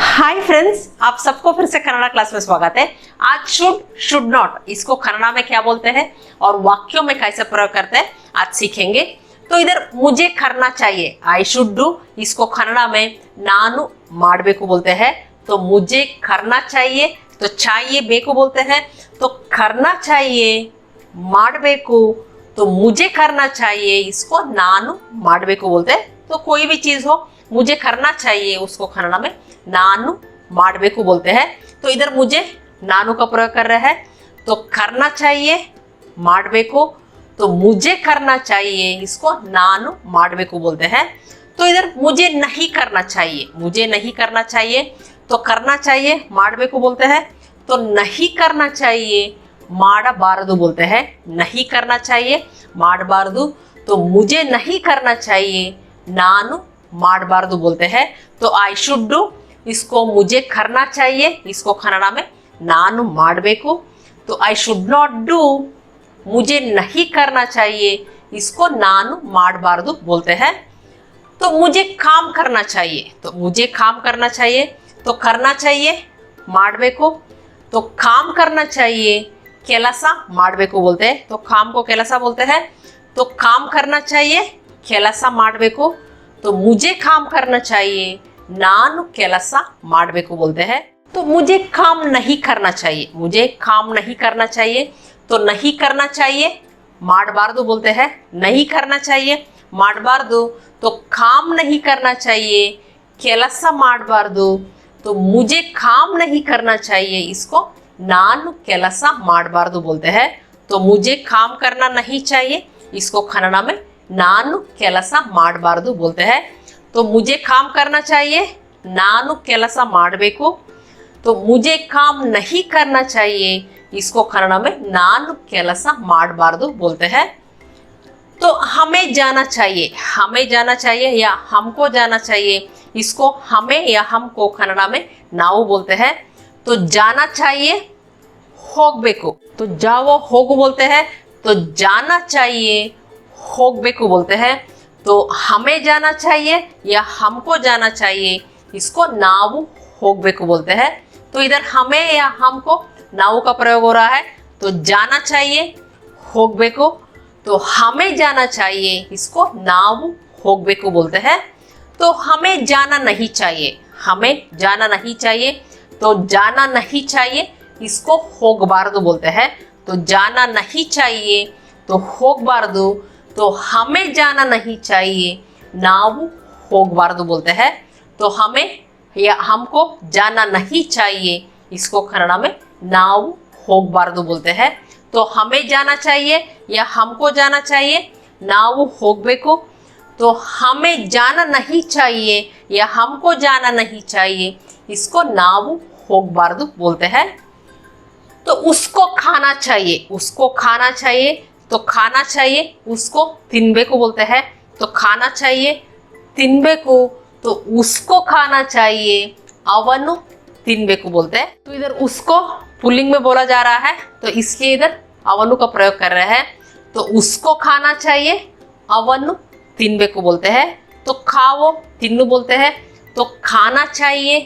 Hi friends, आप सबको फिर से कन्नड़ा क्लास में स्वागत है। आज शुड नॉट इसको कन्नड़ा में क्या बोलते हैं और वाक्यों में कैसे प्रयोग करते हैं आज सीखेंगे। तो इधर मुझे करना चाहिए, आई शुड डू, इसको कन्नड़ा में नानु माडबेकु बोलते हैं। तो मुझे करना चाहिए तो चाहिए बेकु बोलते हैं। तो करना चाहिए माडबेकु, तो मुझे करना चाहिए इसको नानु माडबेकु बोलते हैं। तो कोई भी चीज हो मुझे करना चाहिए उसको कन्नड़ा में नानु माडबेकु बोलते हैं। तो इधर मुझे नानु का प्रयोग कर रहे हैं। तो करना चाहिए माडबेकु, तो मुझे करना चाहिए इसको नानु माडबेकु बोलते हैं। तो इधर मुझे नहीं करना चाहिए, मुझे नहीं करना चाहिए, तो करना चाहिए माडबेकु बोलते हैं। तो नहीं करना चाहिए माडबारदु बोलते हैं। नहीं करना चाहिए माडबारदु, तो मुझे नहीं करना चाहिए नानु माडबारदु बोलते हैं। तो आई शुड डू, इसको मुझे करना चाहिए, इसको कन्नड़ा में नानु माडबेकु। तो आई शुड नॉट डू, मुझे नहीं करना चाहिए, इसको नानु माडबारदु बोलते हैं। तो मुझे काम करना चाहिए, तो मुझे काम करना चाहिए, तो करना चाहिए माडबेकु। तो काम करना चाहिए केलसा माडबेकु बोलते हैं। तो काम को केलसा बोलते हैं। तो काम करना चाहिए केलसा माडबेकु, तो मुझे काम करना चाहिए नानु केलसा माडबेकु बोलते हैं। तो मुझे काम नहीं करना चाहिए, मुझे काम नहीं करना चाहिए, तो नहीं करना चाहिए माडबारदु बोलते हैं। नहीं करना चाहिए माडबारदु, तो काम नहीं करना चाहिए केलसा माडबारदु, तो मुझे काम नहीं करना चाहिए, इसको नानु केलसा माडबारदु बोलते हैं। तो मुझे काम करना नहीं चाहिए, इसको कन्नड़ा में नानु केलसा माडबारदु बोलते हैं। तो मुझे काम करना चाहिए नानु केलसा माडबेकु, तो मुझे काम नहीं करना चाहिए, इसको कन्नड़ा में नानु केलसा माडबारदु बोलते हैं। तो हमें जाना चाहिए, हमें जाना चाहिए या हमको जाना चाहिए, इसको हमें या हमको कन्नड़ा में नाउ बोलते हैं। तो जाना चाहिए होगबेकु, तो जाओ होगु बोलते हैं। तो जाना चाहिए होगबेकु बोलते हैं। तो हमें जाना चाहिए या हमको जाना चाहिए, इसको नाउ होगबेकु बोलते हैं। तो इधर हमें या हमको नाउ का प्रयोग हो रहा है। तो जाना चाहिए होगबेकु, तो हमें जाना चाहिए, इसको नाउ होगबेकु बोलते हैं। तो हमें जाना नहीं चाहिए, हमें जाना नहीं चाहिए, तो जाना नहीं चाहिए, इसको होगबारदु बोलते हैं। तो जाना नहीं चाहिए तो होगबारदु, तो हमें जाना नहीं चाहिए नाउ होगबारदु बोलते हैं। तो हमें या हमको जाना नहीं चाहिए, इसको कन्नड़ा में नाउ होगबारदु बोलते हैं। तो हमें जाना चाहिए या हमको जाना चाहिए नाउ होगबेकु, तो हमें जाना नहीं चाहिए या हमको जाना नहीं चाहिए, इसको नाउ होगबारदु बोलते हैं। तो उसको खाना चाहिए, उसको खाना चाहिए, तो खाना चाहिए उसको तिनबेकु बोलते हैं। तो खाना चाहिए तिनबेकु, तो उसको खाना चाहिए अवनु तिनबेकु बोलते हैं। तो इधर उसको पुल्लिंग में बोला जा रहा है, तो इसलिए इधर अवनु का प्रयोग कर रहे हैं। तो उसको खाना चाहिए अवनु तिनबेकु बोलते हैं। तो खाओ तिन्नु बोलते हैं। तो खाना चाहिए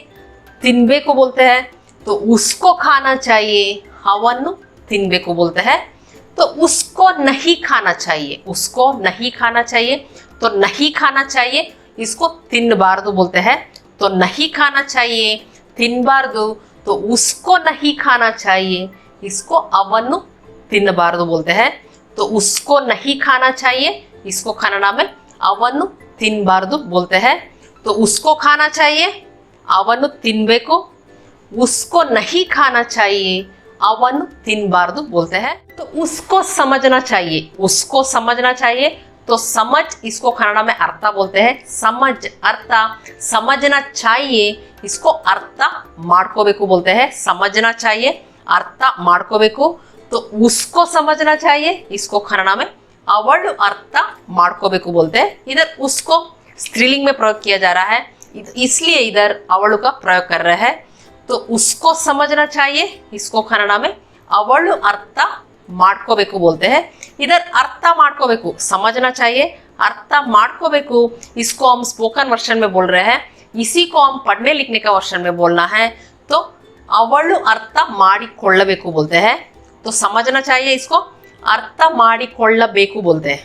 तिनबेकु बोलते हैं। तो उसको खाना चाहिए अवनु तिनबेकु बोलते हैं। तो उसको नहीं खाना चाहिए, उसको नहीं खाना चाहिए, तो नहीं खाना चाहिए, इसको तिनबारदु बोलते हैं। तो नहीं खाना चाहिए तिनबारदु, तो उसको नहीं खाना चाहिए, इसको अवनु तिनबारदु बोलते हैं। तो उसको नहीं खाना चाहिए, इसको कन्नड़ा में अवनु तिनबारदु बोलते हैं। तो उसको खाना चाहिए अवनु तिनबेकु, उसको नहीं खाना चाहिए, अवनु तिनबारदु बोलते हैं। तो उसको समझना चाहिए, उसको समझना चाहिए, तो समझ इसको कन्नड़ा में अर्थ बोलते हैं। समझ अर्थ, समझना चाहिए, इसको अर्थ माड्कोबेकु बोलते हैं। समझना चाहिए अर्थ माड्कोबेकु, तो उसको समझना चाहिए, इसको कन्नड़ा में अवळु अर्थ माड्कोबेकु बोलते हैं। इधर उसको स्त्रीलिंग में प्रयोग किया जा रहा है, इसलिए इधर अवळु का प्रयोग कर रहे हैं। तो उसको समझना चाहिए, इसको कन्नड़ा में अवळु अर्थ माड्कोबेकु बोलते हैं। इधर अर्थ माड्कोबेकु समझना चाहिए, अर्थ माड्कोबेकु, इसको हम स्पोकन वर्जन में बोल रहे हैं। इसी को हम पढ़ने लिखने का वर्षन में बोलना है तो अवळु अर्थ माडिಕೊಳ್ಳಬೇಕು बोलते हैं। तो समझना चाहिए इसको अर्थ माडिಕೊಳ್ಳಬೇಕು बोलते हैं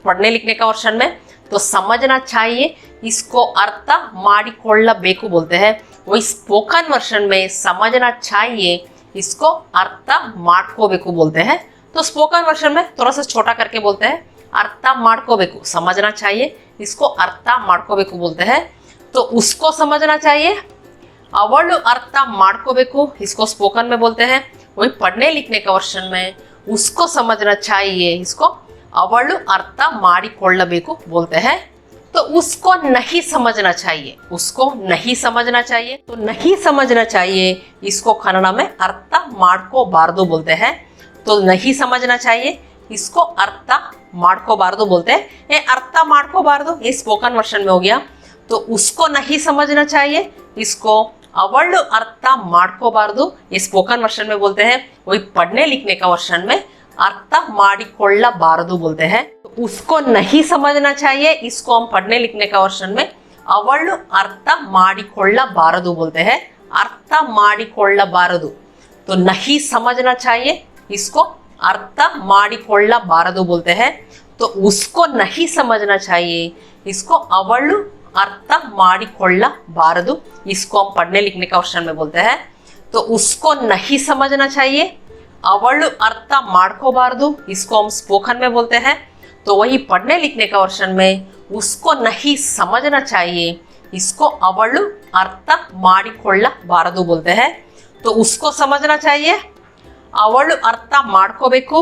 पढ़ने लिखने का वर्षन में। तो समझना चाहिए इसको अर्थ माडिಕೊಳ್ಳಬೇಕು बोलते हैं। वही स्पोकन वर्षन में समझना चाहिए इसको अर्थ ಮಾಡ್ಕೋಬೇಕು बोलते हैं। तो स्पोकन वर्षन में थोड़ा सा छोटा करके बोलते हैं अर्थ ಮಾಡ್ಕೋಬೇಕು, समझना चाहिए इसको अर्थ ಮಾಡ್ಕೋಬೇಕು बोलते हैं। तो उसको समझना चाहिए अवळु अर्थ ಮಾಡ್ಕೋಬೇಕು, इसको स्पोकन में बोलते हैं। वही पढ़ने लिखने का वर्षन में उसको समझना चाहिए इसको अवळु अर्थ ಮಾಡಿಕೊಳ್ಳಬೇಕು बोलते हैं। तो उसको नहीं समझना चाहिए, उसको नहीं समझना चाहिए। तो नहीं समझना चाहिए इसको कन्नड़ में अर्थ ಮಾಡ್ಕೋಬಾರದು बोलते हैं। तो नहीं समझना चाहिए इसको अर्थ ಮಾಡ್ಕೋಬಾರದು बोलते हैं। ये अर्थ ಮಾಡ್ಕೋಬಾರದು ये स्पोकन वर्षन में हो गया। तो उसको नहीं समझना चाहिए इसको अवळु अर्थ ಮಾಡ್ಕೋಬಾರದು ये स्पोकन वर्षन में बोलते हैं। वही पढ़ने लिखने का वर्षन में अर्थ ಮಾಡಿಕೊಳ್ಳಬಾರದು बोलते हैं। तो उसको नहीं समझना चाहिए इसको हम पढ़ने लिखने का वर्षन में अवळु अर्थ ಮಾಡಿಕೊಳ್ಳಬಾರದು बोलते हैं। अर्थ ಮಾಡಿಕೊಳ್ಳಬಾರದು तो नहीं समझना चाहिए इसको अर्थ ಮಾಡಿಕೊಳ್ಳಬಾರದು बोलते हैं। तो उसको नहीं समझना चाहिए इसको अवळु अर्थ ಮಾಡಿಕೊಳ್ಳಬಾರದು इसको हम पढ़ने लिखने का वर्षन में बोलते हैं। तो उसको नहीं समझना चाहिए अवळु अर्थ ಮಾಡ್ಕೋಬಾರದು इसको हम स्पोकन में बोलते हैं। तो वही पढ़ने लिखने का वर्षन में उसको नहीं समझना चाहिए इसको अवळु अर्थ ಮಾಡಿಕೊಳ್ಳಬಾರದು बोलते हैं। तो उसको समझना चाहिए अवळु अर्थ ಮಾಡ್ಕೋಬೇಕು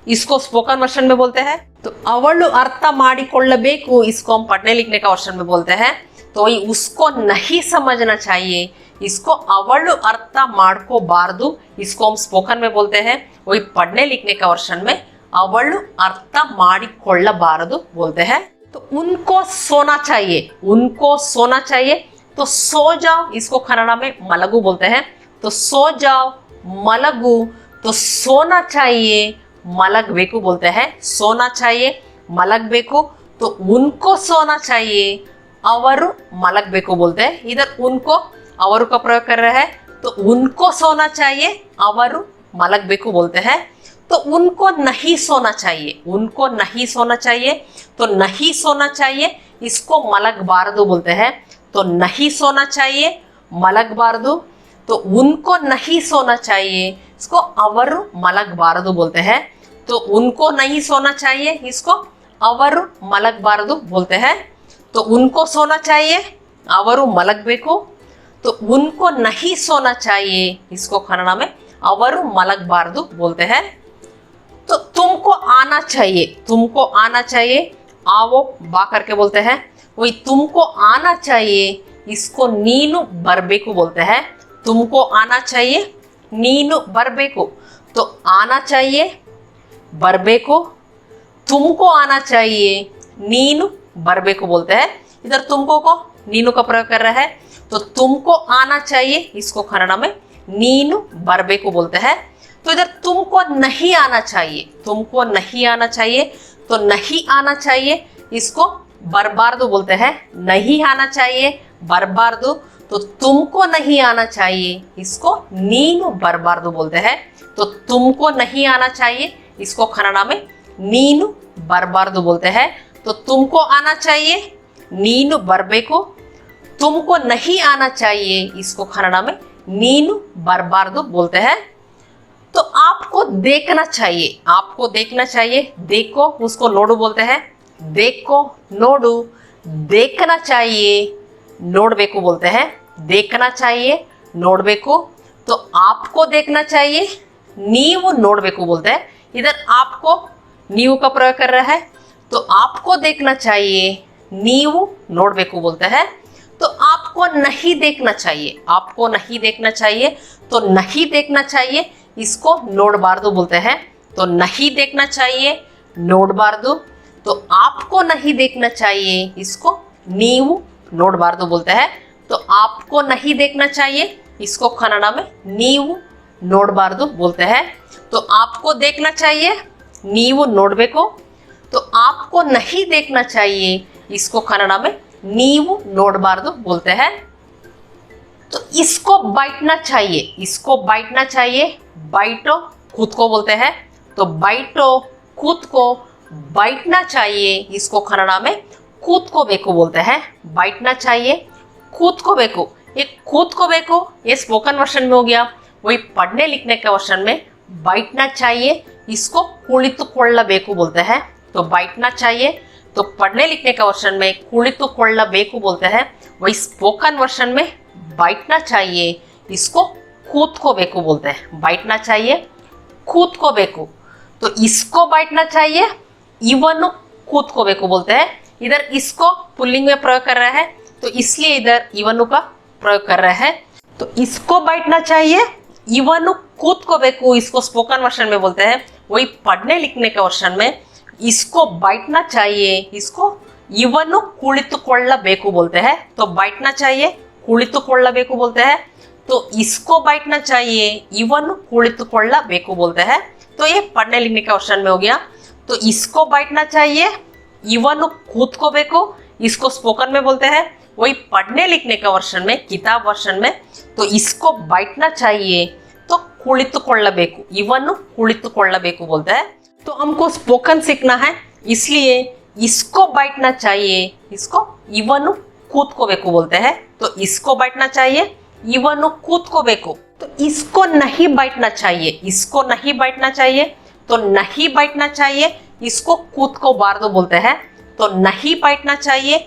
इसको स्पोकन वर्षन में बोलते हैं। तो अवळु अर्थ ಮಾಡಿಕೊಳ್ಳಬೇಕು इसको हम पढ़ने लिखने का वर्षन में बोलते हैं। तो वही उसको नहीं समझना चाहिए इसको अवळु अर्थ ಮಾಡ್ಕೋಬಾರದು इसको हम स्पोकन में बोलते हैं। वही पढ़ने लिखने का वर्षन में अवळु अर्थ ಮಾಡಿಕೊಳ್ಳಬಾರದು बोलते हैं। तो उनको सोना चाहिए, उनको सोना चाहिए। तो सो जाओ इसको कन्नड़ में मलगु बोलते हैं। तो सो जाओ मलगु, तो सोना चाहिए मलगಬೇಕು बोलते हैं। सोना चाहिए मलगಬೇಕು। तो उनको सोना चाहिए ಅವರು मलगಬೇಕು बोलते हैं। इधर उनको ಅವರು का प्रयोग कर रहे हैं। तो उनको सोना चाहिए ಅವರು मलगಬೇಕು बोलते हैं। तो उनको नहीं सोना चाहिए, उनको नहीं सोना चाहिए। तो नहीं सोना चाहिए इसको मलगಬಾರದು बोलते हैं। तो नहीं सोना चाहिए मलगಬಾರದು। तो उनको नहीं सोना चाहिए इसको ಅವರು मलगಬಾರದು बोलते हैं। तो उनको नहीं सोना चाहिए इसको ಅವರು मलगಬಾರದು बोलते हैं। तो उनको सोना चाहिए ಅವರು मलगಬೇಕು। तो उनको नहीं सोना चाहिए इसको कन्नड़ में ಅವರು मलगಬಾರದು बोलते हैं। तो तुमको आना चाहिए, तुमको आना चाहिए आओ बा करके बोलते हैं। वही तुमको आना चाहिए इसको नीनु बरबेकु बोलते हैं। तुमको आना चाहिए नीनु बरबेकु। तो आना चाहिए बरबेकु, तुमको आना चाहिए नीनु बरबेकु बोलते हैं। इधर तुमको को नीनु का प्रयोग कर रहा है। तो तुमको आना चाहिए इसको कन्नड़ में नीनु बरबेकु बोलते हैं। तो इधर तुमको नहीं आना चाहिए, तुमको नहीं आना चाहिए। तो नहीं आना चाहिए इसको बरबारदु बोलते हैं। नहीं आना चाहिए बरबारदु। तो तुमको नहीं आना चाहिए इसको नीनु बरबारदु बोलते हैं। तो तुमको नहीं आना चाहिए इसको कन्नड़ में नीनु बरबारदु बोलते हैं। तो तुमको आना चाहिए नीनु बरबेकु। तुमको नहीं आना चाहिए इसको कन्नड़ में नीनु बरबारदु बोलते हैं। तो आपको देखना चाहिए, आपको देखना चाहिए। देखो उसको नोडु बोलते हैं। देखो नोडु, देखना चाहिए नोडबेकु बोलते हैं। देखना चाहिए नोडबेकु। तो आपको देखना चाहिए नीवु नोडबेकु बोलते हैं। इधर आपको नीवु का प्रयोग कर रहा है। तो आपको देखना चाहिए नीवु नोडबेकु बोलते हैं। तो आपको नहीं देखना चाहिए, आपको नहीं देखना चाहिए। तो नहीं देखना चाहिए इसको नोडಬಾರದು बोलते हैं। तो नहीं देखना चाहिए नोडಬಾರದು। तो आपको नहीं देखना चाहिए इसको नीवु नोडಬಾರದು बोलते हैं। तो आपको नहीं देखना चाहिए इसको कन्नड़ में नीवु नोडಬಾರದು बोलते हैं। तो आपको देखना चाहिए नीवु नोडಬೇಕು। तो आपको नहीं देखना चाहिए इसको कन्नड़ में नीवु नोडबारदु बोलते हैं। तो इसको बाइटना चाहिए, इसको बाइटना चाहिए, बाइटो खुद को बोलते हैं। तो बाइटो खुद को, बाइटना चाहिए, इसको कन्नड़ा में खुद को बेकु बोलते हैं। बाइटना चाहिए, खुद को बेकु। ये खुद को बेकु ये स्पोकन वर्जन में हो गया। वही पढ़ने लिखने के वर्जन में बाइटना चाहिए, इसको कुಳಿತುಕೊಳ್ಳಬೇಕು बोलते हैं। तो बाइटना चाहिए, तो पढ़ने लिखने का वर्जन में ಕುಳಿತುಕೊಳ್ಳಬೇಕು बोलते हैं। वही स्पोकन वर्जन में बाइटना चाहिए, इसको खुद को बेकु बोलते हैं। बाइटना चाहिए, खुद को बेकु। तो इसको बाइटना चाहिए, इवनु खुद को बेकु बोलते हैं। इधर इसको पुल्लिंग में प्रयोग कर रहा है, तो इसलिए इधर इवनु का प्रयोग कर रहा है। तो इसको बाइटना चाहिए, इवनु खुद को बेकु, इसको स्पोकन वर्जन में बोलते हैं। वही पढ़ने लिखने के वर्जन में इसको बाइटना चाहिए, इसको इवनु ಕುಳಿತುಕೊಳ್ಳಬೇಕು बोलते हैं। तो बाइटना चाहिए, ಕುಳಿತುಕೊಳ್ಳಬೇಕು बोलते हैं। तो इसको बाइटना चाहिए, इवनु ಕುಳಿತುಕೊಳ್ಳಬೇಕು बोलते हैं। तो ये पढ़ने लिखने के वर्जन में हो गया। तो इसको बाइटना चाहिए, इवनु खुद को बेकु, इसको स्पोकन में बोलते हैं। वही पढ़ने लिखने का वर्जन में, किताब वर्जन में, तो इसको बाइटना चाहिए, तो ಕುಳಿತುಕೊಳ್ಳಬೇಕು, इवनु ಕುಳಿತುಕೊಳ್ಳಬೇಕು बोलते हैं। तो हमको स्पोकन सीखना है, इसलिए इसको बाइटना चाहिए, इसको इवनु खुद को बेकु बोलते हैं। तो इसको बाइटना चाहिए, इवनु खुद को बेकु। तो इसको नहीं बाइटना चाहिए, इसको नहीं बाइटना चाहिए, तो नहीं बाइटना चाहिए, इसको खुद को बारदो बोलते हैं। तो नहीं बाइटना चाहिए,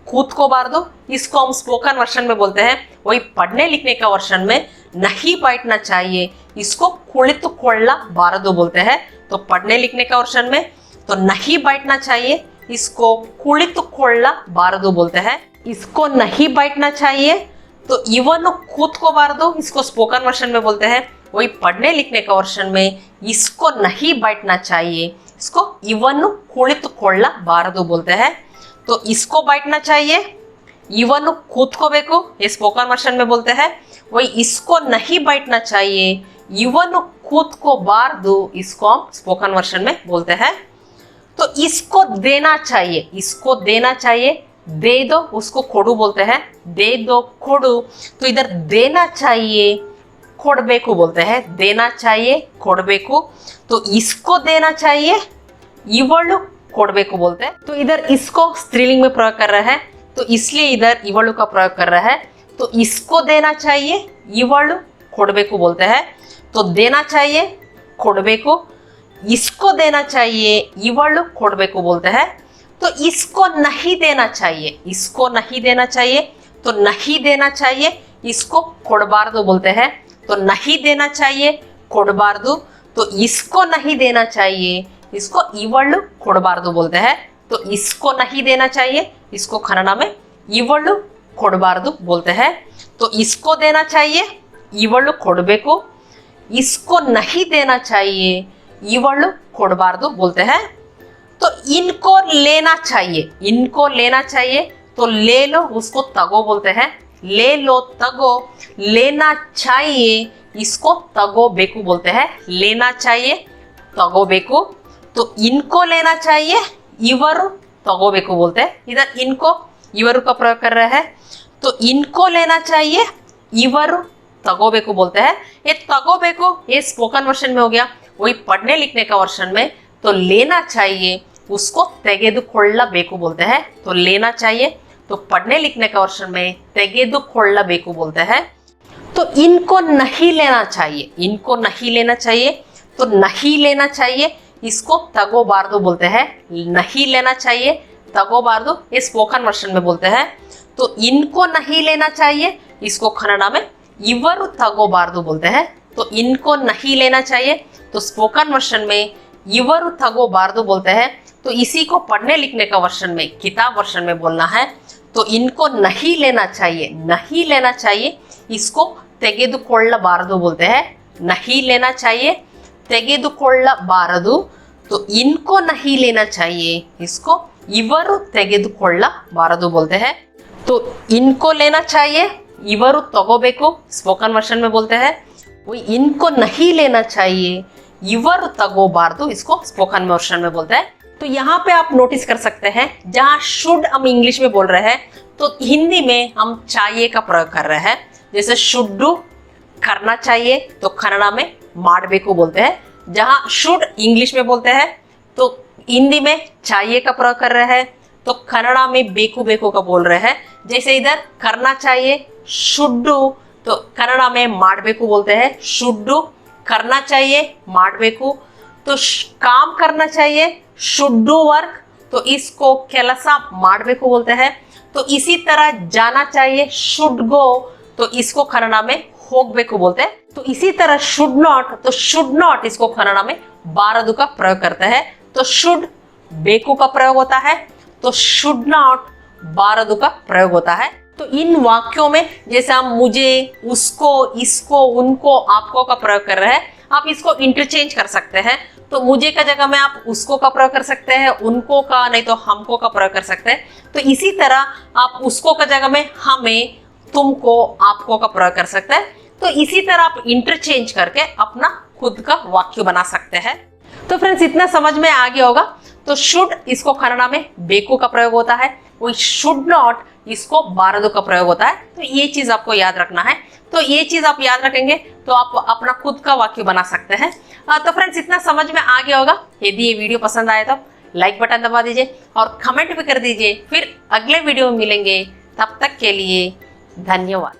खुद को बारदो, इसको हम स्पोकन वर्जन में बोलते हैं। वही पढ़ने लिखने का वर्जन में नहीं बाइटना चाहिए, इसको ಕುಳಿತುಕೊಳ್ಳಬಾರದು बोलते हैं। तो पढ़ने लिखने का वर्जन में तो नहीं बाइटना चाहिए, इसको ಕುಳಿತುಕೊಳ್ಳಬಾರದು बोलते हैं। इसको नहीं बाइटना चाहिए, तो इवनु खुद को बारदो, इसको स्पोकन वर्जन में बोलते हैं। वही पढ़ने लिखने का वर्जन में इसको नहीं बाइटना चाहिए, इसको इवनु ಕುಳಿತುಕೊಳ್ಳಬಾರದು बोलते हैं। तो इसको बाइटना चाहिए, इवनु खुद को बेकु, ये स्पोकन वर्जन में बोलते हैं। वही इसको नहीं बाइटना चाहिए, इवनु खुद को बारदु, इसको हम स्पोकन वर्जन में बोलते हैं। तो इसको देना चाहिए, इसको देना चाहिए, दे दो, उसको खोडू बोलते हैं। दे दो, खोडू। तो इधर देना चाहिए, ಕೊಡಬೇಕು बोलते हैं। देना चाहिए, ಕೊಡಬೇಕು। तो इसको देना चाहिए, ಇವಳು ಕೊಡಬೇಕು बोलते हैं। तो इधर इसको स्त्रीलिंग में प्रयोग कर रहा है, तो इसलिए इधर ಇವಳು का प्रयोग कर रहा है। तो इसको देना चाहिए, ಇವಳು ಕೊಡಬೇಕು बोलते हैं। तो देना चाहिए, ಕೊಡಬೇಕು। इसको देना चाहिए, ಇವಳು ಕೊಡಬೇಕು बोलते हैं। तो इसको नहीं देना चाहिए, इसको नहीं देना चाहिए, तो नहीं देना चाहिए, इसको ಕೊಡಬಾರದು बोलते हैं। तो नहीं देना चाहिए, ಕೊಡಬಾರದು। तो इसको नहीं देना चाहिए, इसको ಇವಳು ಕೊಡಬಾರದು बोलते हैं। तो इसको नहीं देना चाहिए, इसको कन्नड़ा में ಇವಳು ಕೊಡಬಾರದು बोलते हैं। तो इसको देना चाहिए, ಇವಳು ಕೊಡಬೇಕು। इसको नहीं देना चाहिए, ಇವಳು ಕೊಡಬಾರದು बोलते हैं। तो इनको लेना चाहिए, इनको लेना चाहिए, तो ले लो, उसको तगो बोलते हैं। ले लो, तगो। लेना चाहिए, इसको तगो बेकु बोलते हैं। लेना चाहिए, तगो बेकु। तो इनको लेना चाहिए, इवरु तगो बेकु बोलते हैं। इधर इनको इवरु का प्रयोग कर रहा है। तो इनको लेना चाहिए, इवरु तगो बेकु बोलते हैं। ये तगो बेकु ये स्पोकन वर्जन में हो गया। वही पढ़ने लिखने का वर्जन में तो लेना चाहिए, उसको ತೆಗೆದುಕೊಳ್ಳಬೇಕು बोलते हैं। तो लेना चाहिए, तो पढ़ने लिखने का वर्जन में ತೆಗೆದುಕೊಳ್ಳಬೇಕು बोलते हैं। तो इनको नहीं लेना चाहिए, इनको नहीं लेना चाहिए, तो नहीं लेना चाहिए, इसको ತಗೋಬಾರದು बोलते हैं। नहीं लेना चाहिए, ತಗೋಬಾರದು, ये स्पोकन वर्जन में बोलते हैं। तो इनको नहीं लेना चाहिए, इसको कन्नड़ा में इवरु ತಗೋಬಾರದು बोलते हैं। तो इनको नहीं लेना चाहिए, तो स्पोकन वर्जन में इवरु ತಗೋಬಾರದು बोलते हैं। तो इसी को पढ़ने लिखने का वर्जन में, किताब वर्जन में बोलना है। तो इनको नहीं लेना चाहिए, नहीं लेना चाहिए, इसको ತೆಗೆದುಕೊಳ್ಳಬಾರದು बोलते हैं। नहीं लेना चाहिए, ತೆಗೆದುಕೊಳ್ಳಬಾರದು। तो इनको नहीं लेना चाहिए, इसको इवरु ತೆಗೆದುಕೊಳ್ಳಬಾರದು बोलते हैं। तो इनको लेना चाहिए, इवरु ತಗೋಬೇಕು, स्पोकन वर्जन में बोलते हैं। वही इनको नहीं लेना चाहिए, इवरु ತಗೋಬಾರದು, इसको स्पोकन वर्जन में बोलते हैं। तो यहाँ पे आप नोटिस कर सकते हैं, जहाँ शुड हम इंग्लिश में बोल रहे हैं, तो हिंदी में हम चाहिए का प्रयोग कर रहे हैं। जैसे शुड डू करना चाहिए तो कन्नड़ा में माडबेकु बोलते हैं। जहां शुड इंग्लिश में बोलते हैं तो हिंदी में चाहिए का प्रयोग कर रहे हैं, तो कन्नड़ा में बेकू बेकू का बोल रहे हैं। जैसे इधर करना चाहिए शुड डू, तो कन्नड़ा में माडबेकु बोलते हैं। शुड डू करना चाहिए माडबेकु। तो काम करना चाहिए शुड डू वर्क, तो इसको केलसा माडबेकु बोलते हैं। तो इसी तरह जाना चाहिए शुड गो, तो इसको कन्नड़ा में होगबेकु बोलते हैं। तो इसी तरह शुड नॉट, तो शुड नॉट इसको कन्नड़ा में बारदु का प्रयोग करते हैं। तो शुड बेकू का प्रयोग होता है, तो शुड नॉट बारदु का प्रयोग होता है। तो इन वाक्यों में जैसे हम मुझे, उसको, इसको, उनको, आपको का प्रयोग कर रहे हैं, आप इसको इंटरचेंज कर सकते हैं। तो मुझे का जगह में आप उसको का प्रयोग कर सकते हैं, उनको का नहीं तो हमको का प्रयोग कर सकते हैं। तो इसी तरह आप उसको का जगह में हमें, तुमको, आपको का प्रयोग कर सकते हैं। तो इसी तरह आप इंटरचेंज करके अपना खुद का वाक्य बना सकते हैं। तो फ्रेंड्स इतना समझ में आ गया होगा। तो शुड इसको कन्नड़ा में बेकू का प्रयोग होता है, वही शुड नॉट इसको बारदु का प्रयोग होता है। तो ये चीज आपको याद रखना है। तो ये चीज आप याद रखेंगे तो आप अपना खुद का वाक्य बना सकते हैं। तो फ्रेंड्स इतना समझ में आ गया होगा। यदि ये वीडियो पसंद आए तो लाइक बटन दबा दीजिए और कमेंट भी कर दीजिए। फिर अगले वीडियो में मिलेंगे, तब तक के लिए धन्यवाद।